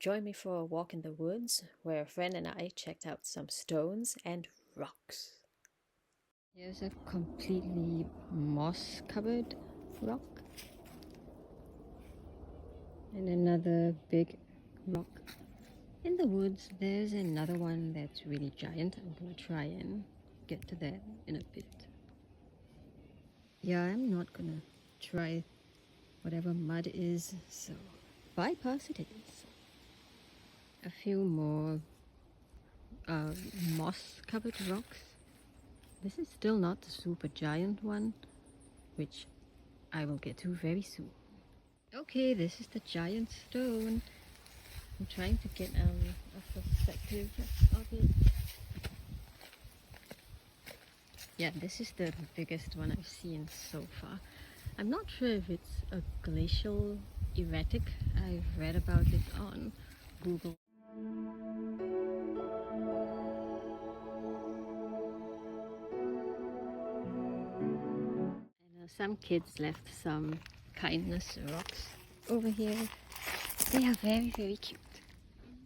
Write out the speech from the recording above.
join me for a walk in the woods where a friend and I checked out some stones and rocks. Here's a completely moss-covered rock. And another big rock. In the woods, there's another one that's really giant. I'm gonna try and get to that in a bit. Yeah, I'm not gonna try whatever mud is, so bypass it is. A few more moss-covered rocks. This is still not the super giant one, which I will get to very soon. Okay, this is the giant stone. I'm trying to get a perspective of it. Yeah, this is the biggest one I've seen so far. I'm not sure if it's a glacial erratic. I've read about it on Google. And some kids left some kindness rocks over here. They are very, very cute.